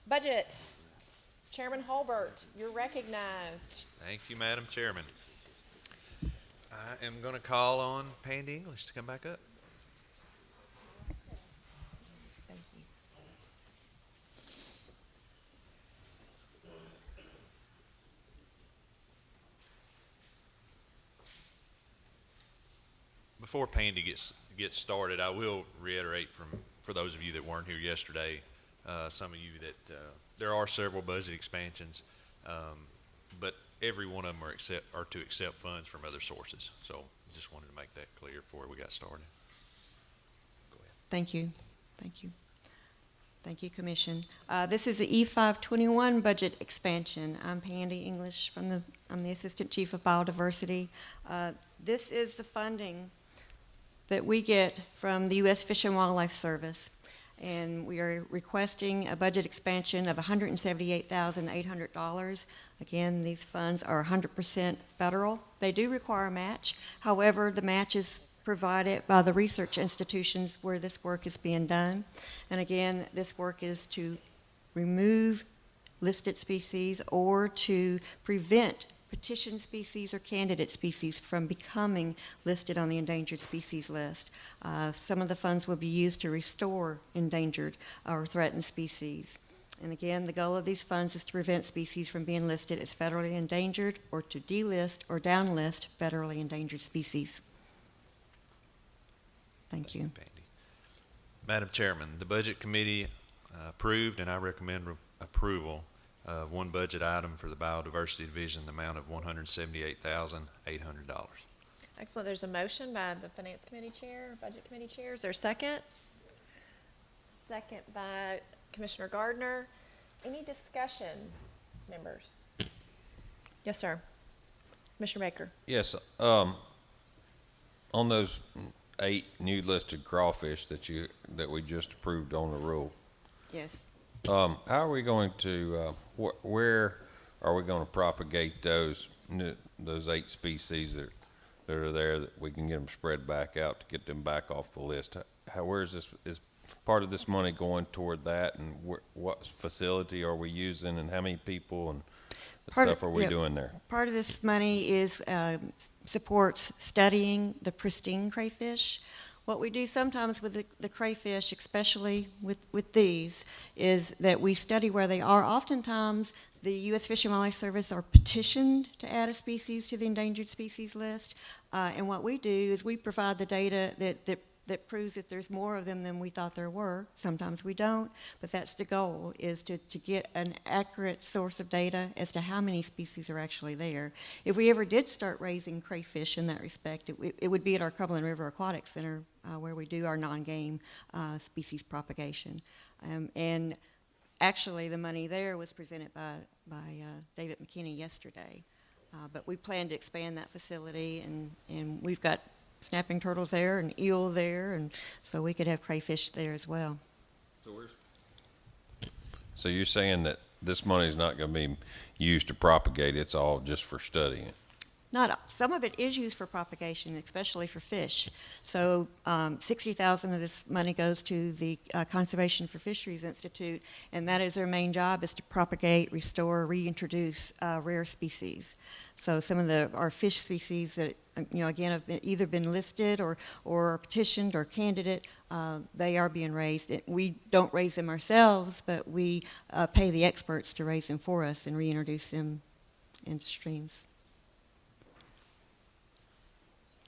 Budget. Chairman Holbert, you're recognized. Thank you, Madam Chairman. I am going to call on Pandy English to come back up. Thank you. Before Pandy gets started, I will reiterate for those of you that weren't here yesterday, some of you that there are several budget expansions, but every one of them are to accept funds from other sources. So just wanted to make that clear before we got started. Go ahead. Thank you. Thank you. Thank you, Commission. This is the E521 budget expansion. I'm Pandy English I'm the Assistant Chief of Biodiversity. This is the funding that we get from the U.S. Fish and Wildlife Service, and we are requesting a budget expansion of $178,800. Again, these funds are 100% federal. They do require a match. However, the match is provided by the research institutions where this work is being done. And again, this work is to remove listed species or to prevent petition species or candidate species from becoming listed on the endangered species list. Some of the funds will be used to restore endangered or threatened species. And again, the goal of these funds is to prevent species from being listed as federally endangered or to delist or downlist federally endangered species. Thank you. Pandy. Madam Chairman, the Budget Committee approved, and I recommend approval of one budget item for the Biodiversity Division, the amount of $178,800. Excellent. There's a motion by the Finance Committee Chair, Budget Committee Chair. Is there a second? Second by Commissioner Gardner. Any discussion, members? Yes, sir. Commissioner Baker. Yes. On those 8 new listed crawfish that we just approved on the rule, Yes. how are we going to where are we going to propagate those 8 species that are there, that we can get them spread back out to get them back off the list? Where is part of this money going toward that, and what facility are we using, and how many people and stuff are we doing there? Part of this money is supports studying the pristine crayfish. What we do sometimes with the crayfish, especially with these, is that we study where they are. Oftentimes, the U.S. Fish and Wildlife Service are petitioned to add a species to the endangered species list, and what we do is we provide the data that proves that there's more of them than we thought there were. Sometimes we don't, but that's the goal, is to get an accurate source of data as to how many species are actually there. If we ever did start raising crayfish in that respect, it would be at our Cumberland River Aquatic Center where we do our non-game species propagation. And actually the money there was presented by David McKinney yesterday. But we plan to expand that facility, and we've got snapping turtles there and eel there, and so we could have crayfish there as well. So you're saying that this money is not going to be used to propagate, it's all just for studying? Some of it is used for propagation, especially for fish. So $60,000 of this money goes to the Conservation for Fisheries Institute, and that is their main job, is to propagate, restore, reintroduce rare species. So some of our fish species that, again, have either been listed or petitioned or candidate, they are being raised. We don't raise them ourselves, but we pay the experts to raise them for us and reintroduce them into streams.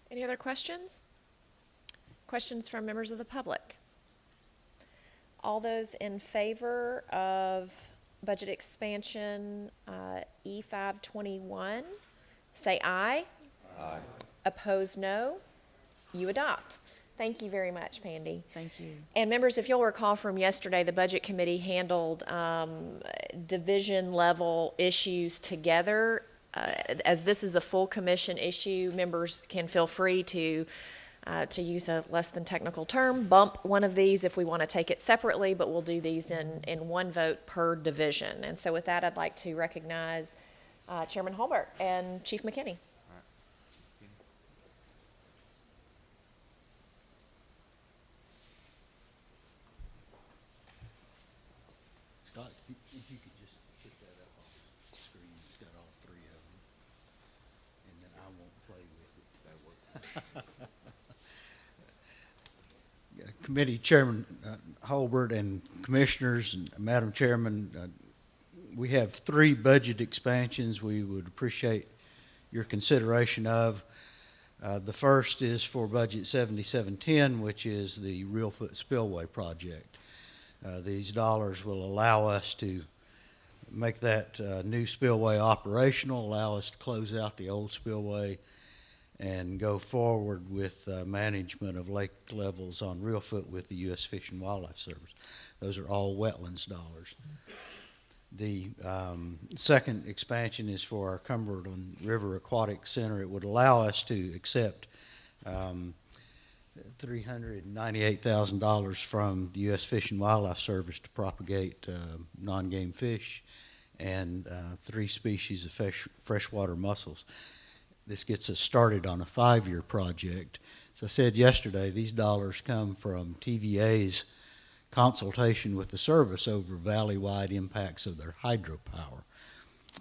Any other questions? Questions from members of the public? All those in favor of budget expansion E521, say aye. Aye. Opposed, no. You adopt. Thank you very much, Pandy. Thank you. And members, if you'll recall from yesterday, the Budget Committee handled division level issues together. As this is a full commission issue, members can feel free to use a less than technical term, bump one of these if we want to take it separately, but we'll do these in one vote per division. And so with that, I'd like to recognize Chairman Holbert and Chief McKinney. Todd, if you could just put that up on the screen, it's got all three of them, and then I won't play with it. That works. Committee Chairman Holbert and Commissioners and Madam Chairman, we have 3 budget expansions we would appreciate your consideration of. The first is for Budget 7710, which is the Reelfoot Spillway project. These dollars will allow us to make that new spillway operational, allow us to close out the old spillway, and go forward with management of lake levels on Reelfoot with the U.S. Fish and Wildlife Service. Those are all wetlands dollars. The second expansion is for our Cumberland River Aquatic Center. It would allow us to accept $398,000 from the U.S. Fish and Wildlife Service to propagate non-game fish and 3 species of freshwater mussels. This gets us started on a 5-year project. As I said yesterday, these dollars come from TVA's consultation with the service over valley-wide impacts of their hydropower.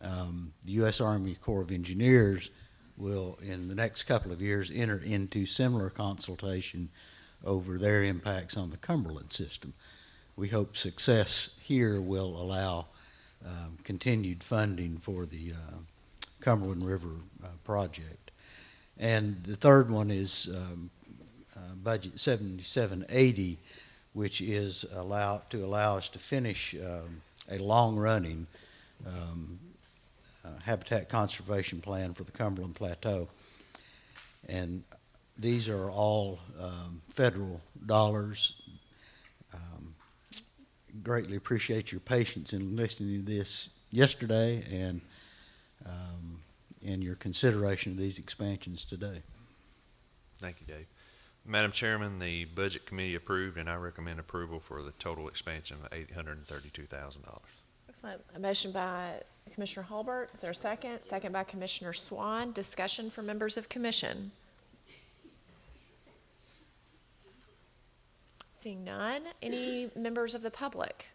The U.S. Army Corps of Engineers will, in the next couple of years, enter into similar consultation over their impacts on the Cumberland system. We hope success here will allow continued funding for the Cumberland River project. And the third one is Budget 7780, which is to allow us to finish a long-running habitat conservation plan for the Cumberland Plateau. And these are all federal dollars. Greatly appreciate your patience in listening to this yesterday and your consideration of these expansions today. Thank you, Dave. Madam Chairman, the Budget Committee approved, and I recommend approval for the total expansion of $832,000. Excellent. A motion by Commissioner Holbert. Is there a second? Second by Commissioner Swan. Discussion from members of commission. Seeing none. Any members of the public?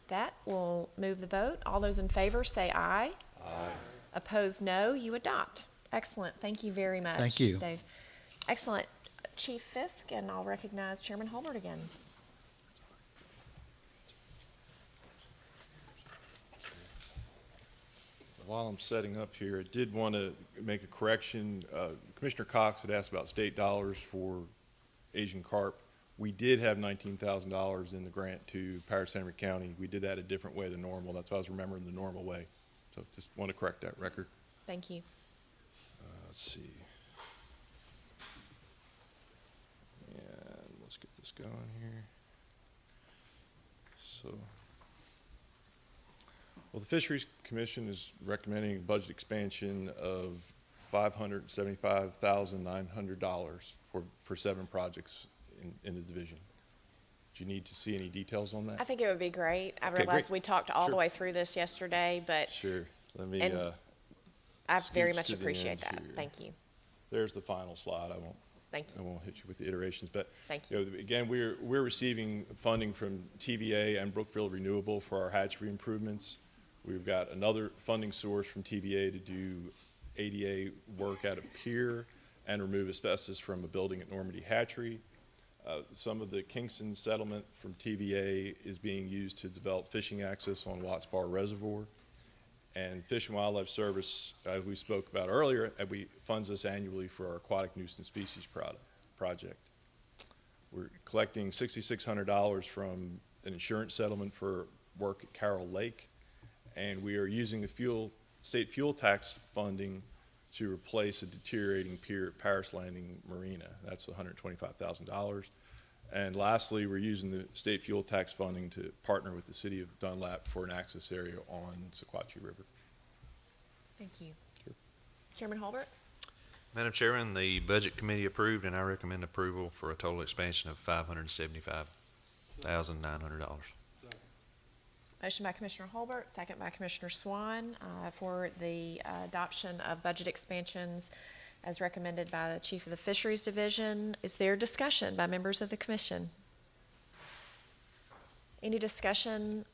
That will move the vote. All those in favor say aye. Aye. Opposed, no. You adopt. Excellent. Thank you very much, Thank you. Dave. Excellent. Chief Fisk, and I'll recognize Chairman Holbert again. While I'm setting up here, I did want to make a correction. Commissioner Cox had asked about state dollars for Asian carp. We did have $19,000 in the grant to Paris Henry County. We did that a different way than normal. That's why I was remembering the normal way. So just want to correct that record. Thank you. Let's see. And let's get this going here. So, well, the Fisheries Commission is recommending a budget expansion of $575,900 for 7 projects in the division. Do you need to see any details on that? I think it would be great. I Okay, realized great. we talked all the Sure. way through this yesterday, but Sure. Let me, And I very scooch much to the appreciate end that. here. Thank you. there's the final slide. I Thank you. won't hit you with the iterations, but Thank you know, again, we're receiving funding from TVA and Brookfield Renewable for our hatchery improvements. We've got another funding source from TVA to do ADA work at a pier and remove asbestos from a building at Normandy Hatchery. Some of the Kingston settlement from TVA is being used to develop fishing access on Watts Bar Reservoir. And Fish and Wildlife Service, as we spoke about earlier, funds us annually for our aquatic nuisance species project. We're collecting $6,600 from an insurance settlement for work at Carroll Lake, and we are using the state fuel tax funding to replace a deteriorating pier at Paris Landing Marina. That's $125,000. And lastly, we're using the state fuel tax funding to partner with the city of Dunlap for an access area on Sequatchie River. Thank you. Sure. Chairman Holbert? Madam Chairman, the Budget Committee approved, and I recommend approval for a total expansion of $575,900. Motion by Commissioner Holbert, second by Commissioner Swan, for the adoption of budget expansions as recommended by the Chief of the Fisheries Division. Is there discussion by members of the Commission? Any discussion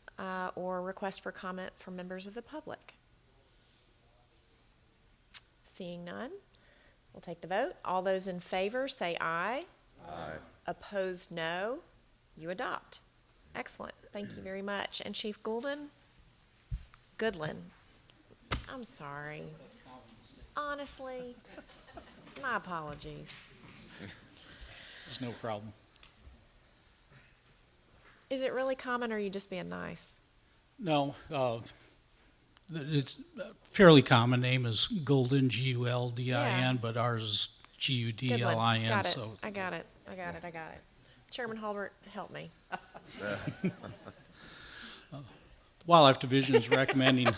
or request for comment from members of the public? Seeing none, we'll take the vote. All those in favor say aye. Aye. Opposed, no. You adopt. Excellent. Thank you very much. And Chief Goodlin? I'm sorry. Honestly, my apologies. There's no problem. Is it really common, or are you just being nice? No, it's a fairly common name is Guldin, Guldin, Yeah. but ours is Goodlin. Gudlin. Got it. So I got it. Chairman Holbert, help me. Wildlife Division is recommending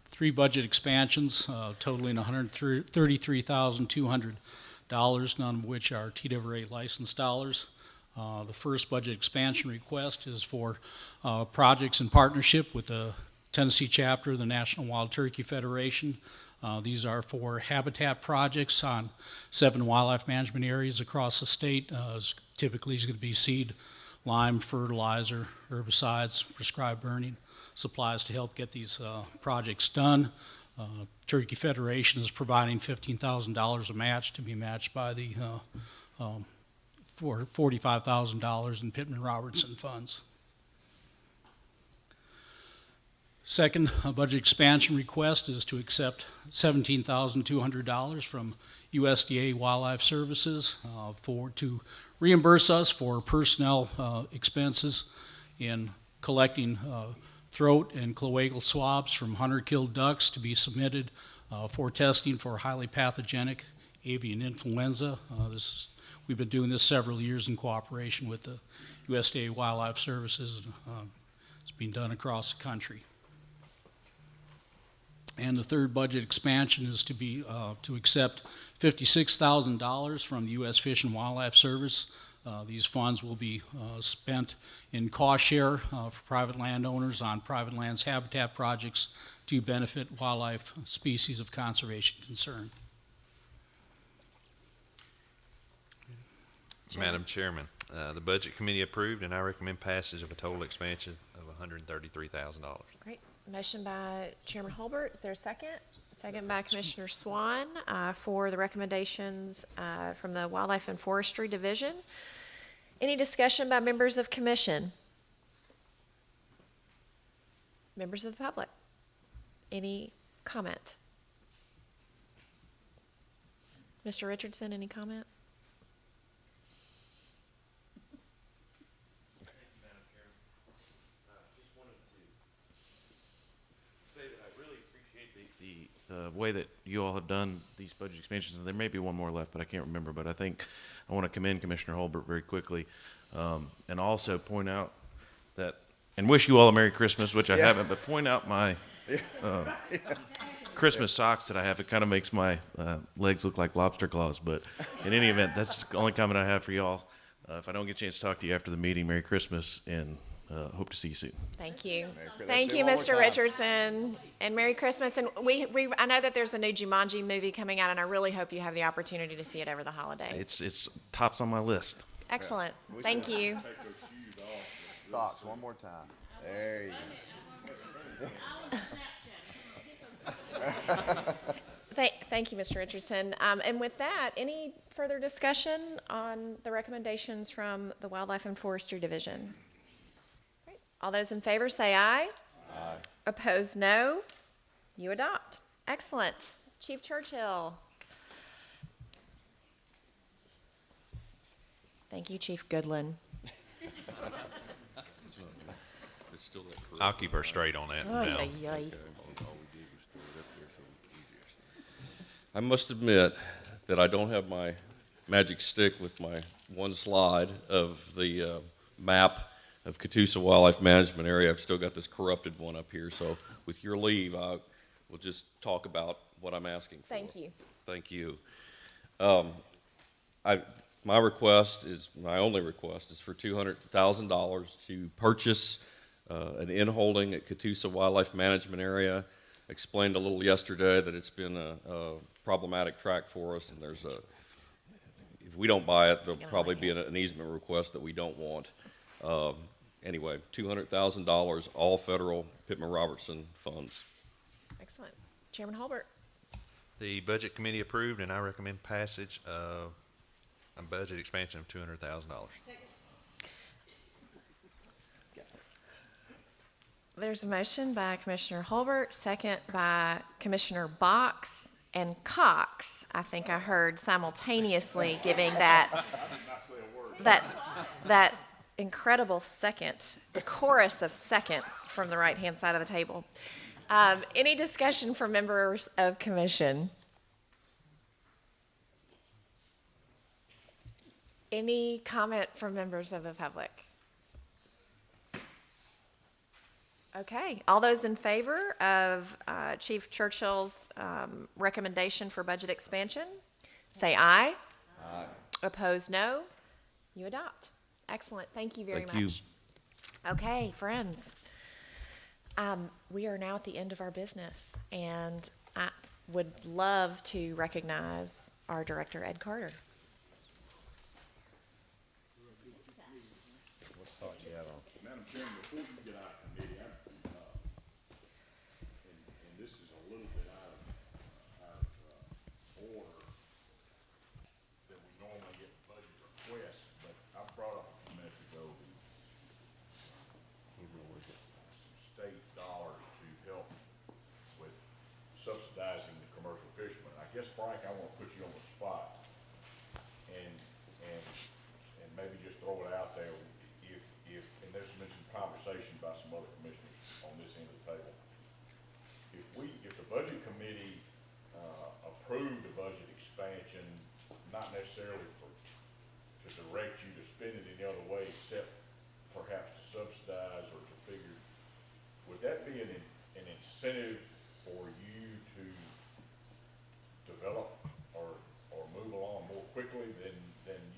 3 budget expansions totaling $133,200, none of which are TWRA licensed dollars. The first budget expansion request is for projects in partnership with the Tennessee chapter of the National Wild Turkey Federation. These are for habitat projects on 7 wildlife management areas across the state. Typically, it's going to be seed, lime, fertilizer, herbicides, prescribed burning supplies to help get these projects done. Turkey Federation is providing $15,000 a match to be matched by the for $45,000 in Pittman-Robertson funds. Second budget expansion request is to accept $17,200 from USDA Wildlife Services to reimburse us for personnel expenses in collecting throat and cloacal swabs from hunter-killed ducks to be submitted for testing for highly pathogenic avian influenza. We've been doing this several years in cooperation with the USDA Wildlife Services. It's being done across the country. And the third budget expansion is to be to accept $56,000 from the U.S. Fish and Wildlife Service. These funds will be spent in cost share for private landowners on private lands habitat projects to benefit wildlife species of conservation concern. Madam Chairman, the Budget Committee approved, and I recommend passage of a total expansion of $133,000. Great. Motion by Chairman Holbert. Is there a second? Second by Commissioner Swan for the recommendations from the Wildlife and Forestry Division. Any discussion by members of commission? Members of the public? Any comment? Mr. Richardson, any comment? The way that you all have done these budget expansions, and there may be one more left, but I can't remember. But I think I want to commend Commissioner Holbert very quickly, and also point out that, and wish you all a Merry Christmas, which I haven't, but point out my Christmas socks that I have. It kind of makes my legs look like lobster claws, but in any event, that's the only comment I have for y'all. If I don't get a chance to talk to you after the meeting, Merry Christmas, and hope to see you soon. Thank you. Thank you, Mr. Richardson, and Merry Christmas. And I know that there's a new Jumanji movie coming out, and I really hope you have the opportunity to see it over the holidays. It's tops on my list. Excellent. Thank you. Socks one more time. There you go. Thank you, Mr. Richardson. And with that, any further discussion on the recommendations from the Wildlife and Forestry Division? Great. All those in favor say aye. Aye. Opposed, no. You adopt. Excellent. Chief Churchill. Thank you, Chief Goodlin. I'll keep her straight on that from now. Ay, ay, ay. I must admit that I don't have my magic stick with my one slide of the map of Catoosa Wildlife Management Area. I've still got this corrupted one up here, so with your leave, I will just talk about what I'm asking for. Thank you. Thank you. My request is, my only request is for $200,000 to purchase an in-holding at Catoosa Wildlife Management Area. Explained a little yesterday that it's been a problematic track for us, and there's if we don't buy it, there'll probably be an easement request that we don't want. Anyway, $200,000, all federal Pittman-Robertson funds. Excellent. Chairman Holbert? The Budget Committee approved, and I recommend passage of a budget expansion of $200,000. There's a motion by Commissioner Holbert, second by Commissioner Box and Cox. I think I heard simultaneously giving that incredible second, the chorus of seconds from the right-hand side of the table. Any discussion from members of commission? Any comment from members of the public? Okay, all those in favor of Chief Churchill's recommendation for budget expansion, say aye. Aye. Opposed, no. You adopt. Excellent, thank you very much. Thank you. Okay, friends. We are now at the end of our business, and I would love to recognize our director, Ed Carter. Madam Chairman, before you get out of committee, and this is a little bit out of order that we normally get budget requests, but I brought up a minute ago some state dollars to help with subsidizing the commercial fishermen. I guess, Frank, I want to put you on the spot and maybe just throw it out there. And there's been some conversation by some other commissioners on this end of the table. If the budget committee approved a budget expansion, not necessarily to direct you to spend it any other way except perhaps to subsidize or to figure, would that be an incentive for you to develop or move along more quickly than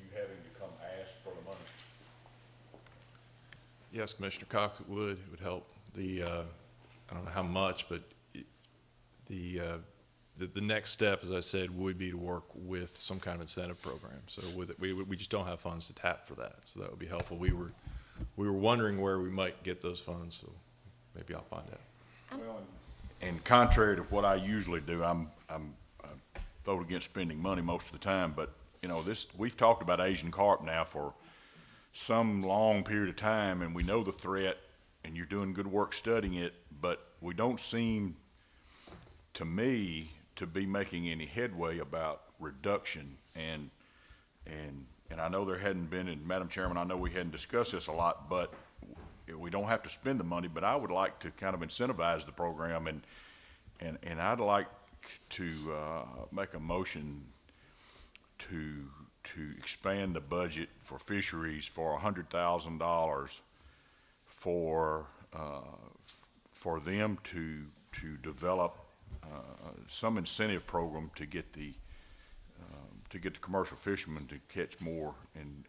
you having to come ask for the money? Yes, Commissioner Cox, it would help. I don't know how much, but the next step, as I said, would be to work with some kind of incentive program. So with it, we just don't have funds to tap for that. So that would be helpful. We were wondering where we might get those funds, so maybe I'll find out. Well, and contrary to what I usually do, I vote against spending money most of the time, but we've talked about Asian carp now for some long period of time, and we know the threat, and you're doing good work studying it, but we don't seem, to me, to be making any headway about reduction. And I know there hadn't been, and Madam Chairman, I know we hadn't discussed this a lot, but we don't have to spend the money, but I would like to kind of incentivize the program, and I'd like to make a motion to expand the budget for fisheries for $100,000 for them to develop some incentive program to get the commercial fishermen to catch more and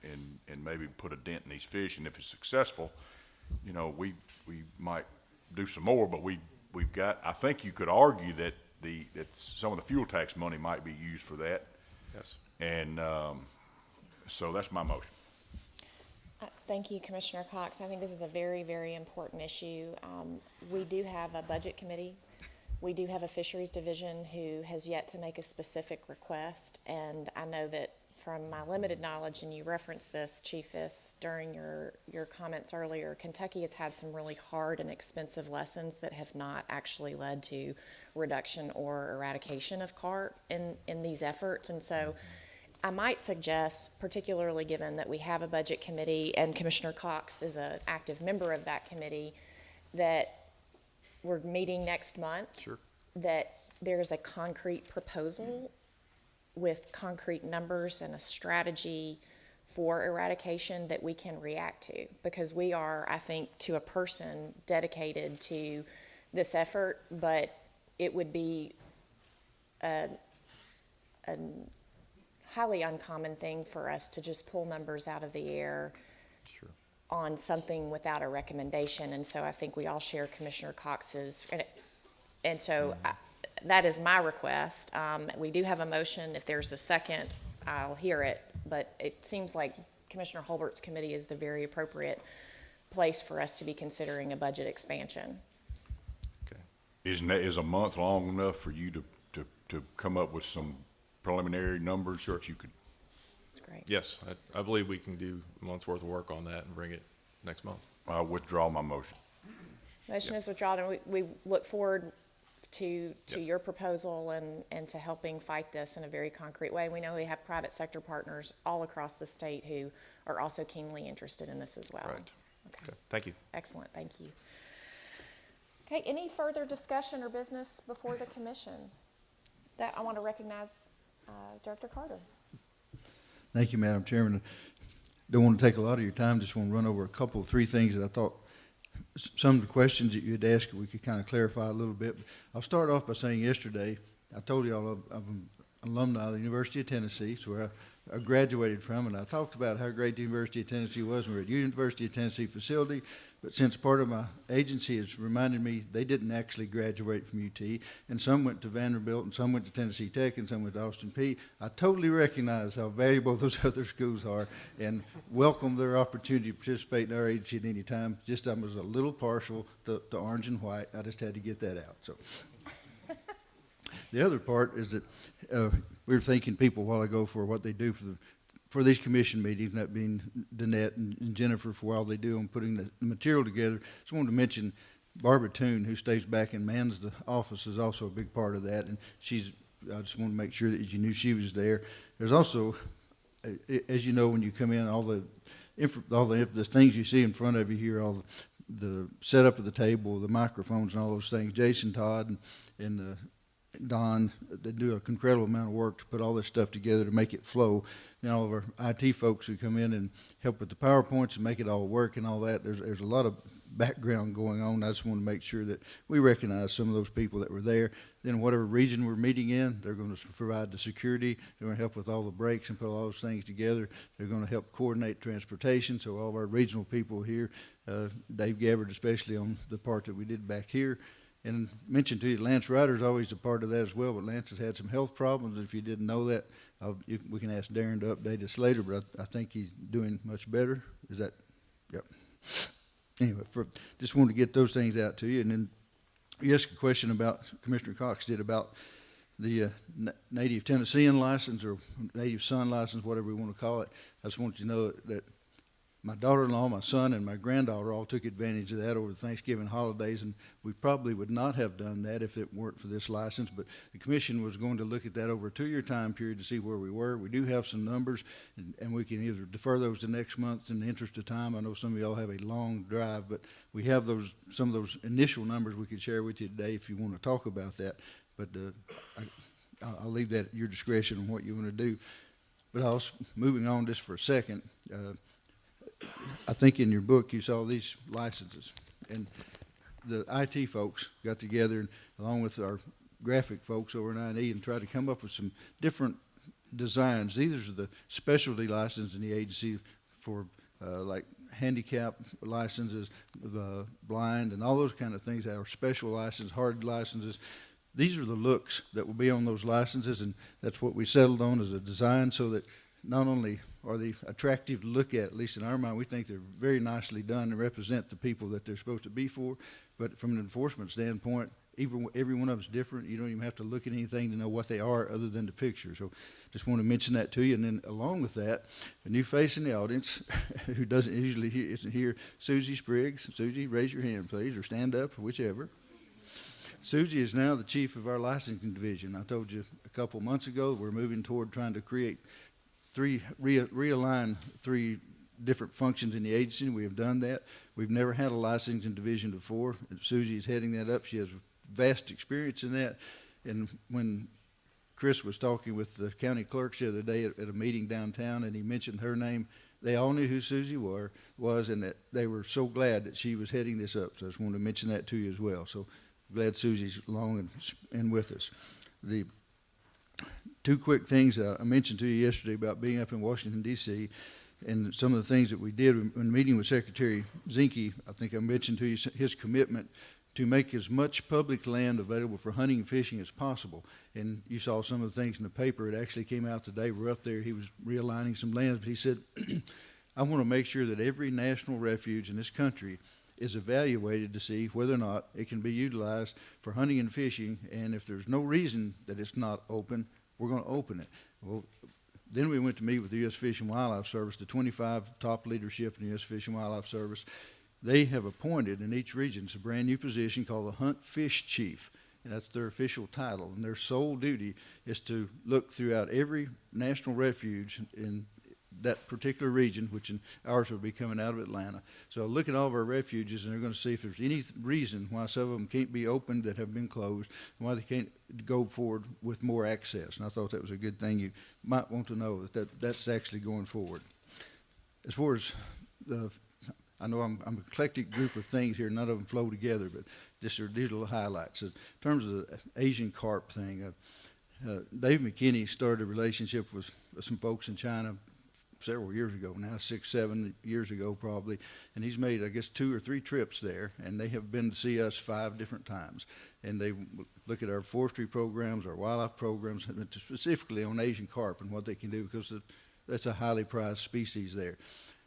maybe put a dent in these fish. And if it's successful, we might do some more. But we've got. I think you could argue that some of the fuel tax money might be used for that. Yes. And so that's my motion. Thank you, Commissioner Cox. I think this is a very, very important issue. We do have a budget committee. We do have a fisheries division who has yet to make a specific request. And I know that from my limited knowledge, and you referenced this, Chief Fiss, during your comments earlier, Kentucky has had some really hard and expensive lessons that have not actually led to reduction or eradication of carp in these efforts. And so I might suggest, particularly given that we have a budget committee and Commissioner Cox is an active member of that committee, that we're meeting next month. Sure. That there's a concrete proposal with concrete numbers and a strategy for eradication that we can react to, because we are, I think, to a person dedicated to this effort, but it would be a highly uncommon thing for us to just pull numbers out of the air on something without a recommendation. And so I think we all share Commissioner Cox's, and so that is my request. We do have a motion. If there's a second, I'll hear it, but it seems like Commissioner Holbert's committee is the very appropriate place for us to be considering a budget expansion. Is a month long enough for you to come up with some preliminary numbers so that you could? That's great. Yes, I believe we can do a month's worth of work on that and bring it next month. I'll withdraw my motion. Motion is withdrawn, and we look forward to your proposal and to helping fight this in a very concrete way. We know we have private sector partners all across the state who are also keenly interested in this as well. Right. Okay. Thank you. Excellent, thank you. Okay, any further discussion or business before the commission? That I want to recognize Director Carter. Thank you, Madam Chairman. Don't want to take a lot of your time, just want to run over three things that I thought, some of the questions that you had asked, we could kind of clarify a little bit. I'll start off by saying yesterday, I told you all I'm an alumni of the University of Tennessee, it's where I graduated from, and I talked about how great the University of Tennessee was. We were at University of Tennessee facility, but since part of my agency has reminded me they didn't actually graduate from UT, and some went to Vanderbilt, and some went to Tennessee Tech, and some went to Austin Peay. I totally recognize how valuable those other schools are, and welcome their opportunity to participate in our agency at any time. Just I was a little partial to orange and white. I just had to get that out. So. The other part is that we were thanking people a while ago for what they do for these commission meetings, that being Danette and Jennifer for all they do on putting the material together. Just wanted to mention Barbara Toon, who stays back and mans the office, is also a big part of that, and I just want to make sure that you knew she was there. There's also, as you know, when you come in, all the things you see in front of you here, all the setup of the table, the microphones and all those things. Jason Todd and Don, they do an incredible amount of work to put all this stuff together to make it flow. And all of our IT folks who come in and help with the PowerPoints and make it all work and all that. There's a lot of background going on. I just want to make sure that we recognize some of those people that were there. Then whatever region we're meeting in, they're going to provide the security. They're going to help with all the breaks and put all those things together. They're going to help coordinate transportation. So all of our regional people here, Dave Gabbard especially on the part that we did back here. And mentioned to you, Lance Ryder's always a part of that as well, but Lance has had some health problems. If you didn't know that, we can ask Darren to update us later, but I think he's doing much better. Is that, yep. Anyway, just wanted to get those things out to you. And then you asked a question about, Commissioner Cox did, about the native Tennessean license or native son license, whatever we want to call it. I just want you to know that my daughter-in-law, my son, and my granddaughter all took advantage of that over the Thanksgiving holidays, and we probably would not have done that if it weren't for this license, but the commission was going to look at that over a 2-year time period to see where we were. We do have some numbers, and we can either defer those to next month in the interest of time. I know some of y'all have a long drive, but we have some of those initial numbers we could share with you today if you want to talk about that, but I'll leave that at your discretion on what you want to do. But also, moving on just for a second, I think in your book you saw these licenses, and the IT folks got together and, along with our graphic folks over at I&E, and tried to come up with some different designs. These are the specialty licenses in the agency for like handicap licenses, the blind, and all those kind of things. Our special licenses, hard licenses. These are the looks that will be on those licenses, and that's what we settled on as a design, so that not only are they attractive to look at least in our mind, we think they're very nicely done and represent the people that they're supposed to be for. But from an enforcement standpoint, every one of them is different. You don't even have to look at anything to know what they are other than the picture. So just want to mention that to you. And then along with that, a new face in the audience who doesn't usually isn't here, Susie Spriggs. Susie, raise your hand, please, or stand up, or whichever. Susie is now the chief of our licensing division. I told you a couple months ago we're moving toward trying to create realign 3 different functions in the agency. We have done that. We've never had a licensing division before. Susie is heading that up. She has vast experience in that. And when Chris was talking with the county clerks the other day at a meeting downtown, and he mentioned her name, they all knew who Susie was, and that they were so glad that she was heading this up. So I just wanted to mention that to you as well. So glad Susie's along and with us. The 2 quick things I mentioned to you yesterday about being up in Washington, D.C., and some of the things that we did when meeting with Secretary Zinke. I think I mentioned to you his commitment to make as much public land available for hunting and fishing as possible. And you saw some of the things in the paper. It actually came out today. We're up there. He was realigning some lands, but he said I want to make sure that every national refuge in this country is evaluated to see whether or not it can be utilized for hunting and fishing, and if there's no reason that it's not open, we're going to open it. Well, then we went to meet with the U.S. Fish and Wildlife Service, the 25 top leadership in the U.S. Fish and Wildlife Service. They have appointed in each region, it's a brand new position called the Hunt Fish Chief, and that's their official title. And their sole duty is to look throughout every national refuge in that particular region, which in ours will be coming out of Atlanta. So look at all of our refuges, and they're going to see if there's any reason why some of them can't be opened that have been closed, and why they can't go forward with more access. And I thought that was a good thing. You might want to know that's actually going forward. As far as I know I'm an eclectic group of things here. None of them flow together, but these are little highlights. In terms of the Asian carp thing, Dave McKinney started a relationship with some folks in China several years ago now, 6-7 years ago probably, and he's made, I guess, 2 or 3 trips there, and they have been to see us 5 different times. And they look at our forestry programs, our wildlife programs, specifically on Asian carp and what they can do, because that's a highly prized species there.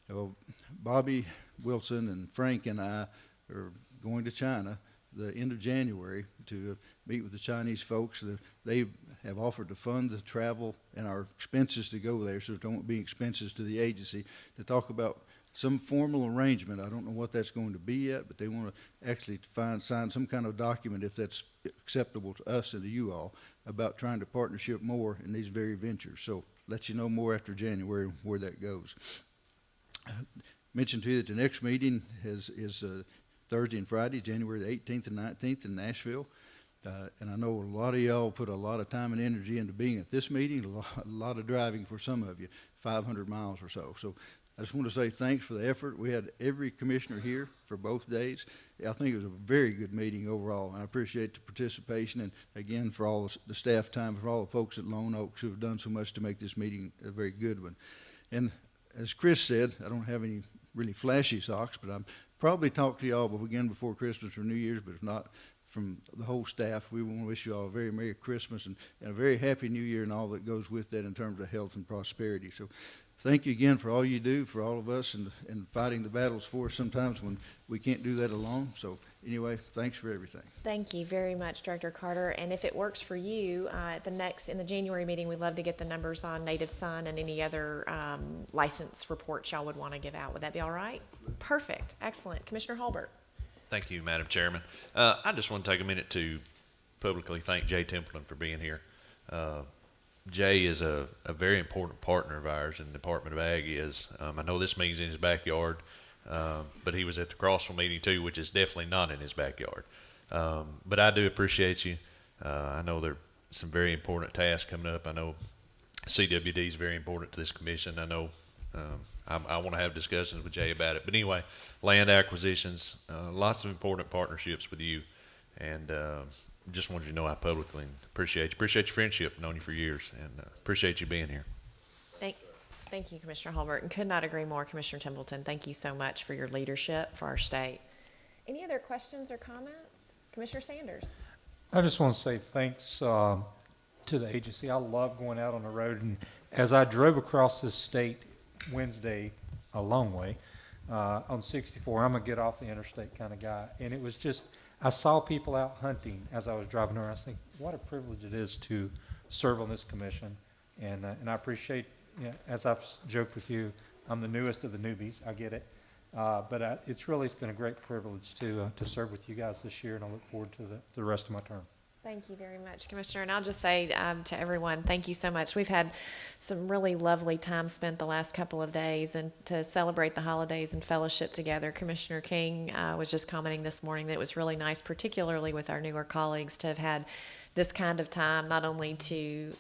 Well, Bobby Wilson and Frank and I are going to China the end of January to meet with the Chinese folks. They have offered to fund the travel and our expenses to go there, so there don't be expenses to the agency, to talk about some formal arrangement. I don't know what that's going to be yet, but they want to actually sign some kind of document, if that's acceptable to us and to you all, about trying to partnership more in these very ventures. So let you know more after January where that goes. Mentioned to you that the next meeting is Thursday and Friday, January the 18th and 19th in Nashville. And I know a lot of y'all put a lot of time and energy into being at this meeting, a lot of driving for some of you, 500 miles or so. So I just want to say thanks for the effort. We had every commissioner here for both days. I think it was a very good meeting overall. I appreciate the participation, and again, for all the staff time, for all the folks at Lone Oaks who have done so much to make this meeting a very good one. And as Chris said, I don't have any really flashy socks, but I'm probably talk to y'all again before Christmas or New Year's, but if not, from the whole staff, we want to wish you all a very Merry Christmas and a very Happy New Year and all that goes with that in terms of health and prosperity. So thank you again for all you do for all of us, and fighting the battles for us sometimes when we can't do that alone. So anyway, thanks for everything. Thank you very much, Director Carter. And if it works for you, in the January meeting, we'd love to get the numbers on Native Son and any other license reports y'all would want to give out. Would that be all right? Perfect. Excellent. Commissioner Holbert. Thank you, Madam Chairman. I just want to take a minute to publicly thank Jay Templeton for being here. Jay is a very important partner of ours in the Department of Ag. I know this meeting's in his backyard, but he was at the Crossville meeting too, which is definitely not in his backyard. But I do appreciate you. I know there are some very important tasks coming up. I know CWD is very important to this commission. I know I want to have discussions with Jay about it. But anyway, land acquisitions, lots of important partnerships with you. And just wanted you to know I publicly appreciate you. Appreciate your friendship, known you for years, and appreciate you being here. Thank you, Commissioner Holbert, and could not agree more, Commissioner Templeton. Thank you so much for your leadership for our state. Any other questions or comments? Commissioner Sanders. I just want to say thanks to the agency. I love going out on the road, and as I drove across this state Wednesday, a long way, on 64, I'm a get off the interstate kind of guy, and it was just, I saw people out hunting as I was driving around. I was thinking, what a privilege it is to serve on this commission, and I appreciate, as I've joked with you, I'm the newest of the newbies, I get it, but it's been a great privilege to serve with you guys this year, and I look forward to the rest of my term. Thank you very much, Commissioner. And I'll just say to everyone, thank you so much. We've had some really lovely time spent the last couple of days, and to celebrate the holidays and fellowship together. Commissioner King was just commenting this morning that it was really nice, particularly with our newer colleagues, to have had this kind of time, not only to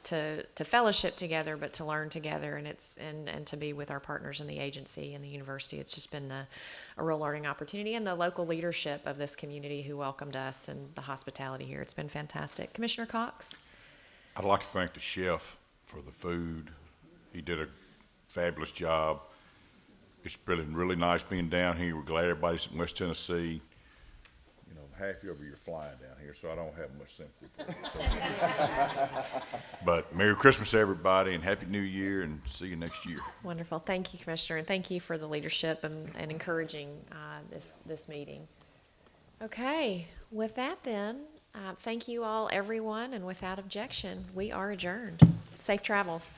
fellowship together, but to learn together, and to be with our partners in the agency and the university. It's just been a real learning opportunity, and the local leadership of this community who welcomed us and the hospitality here. It's been fantastic. Commissioner Cox? I'd like to thank the chef for the food. He did a fabulous job. It's been really nice being down here. We're glad everybody's in West Tennessee. half of you are flying down here, so I don't have much sympathy for you. But Merry Christmas, everybody, and Happy New Year, and see you next year. Wonderful. Thank you, Commissioner, and thank you for the leadership and encouraging this meeting. Okay, with that then, thank you all, everyone, and without objection, we are adjourned. Safe travels.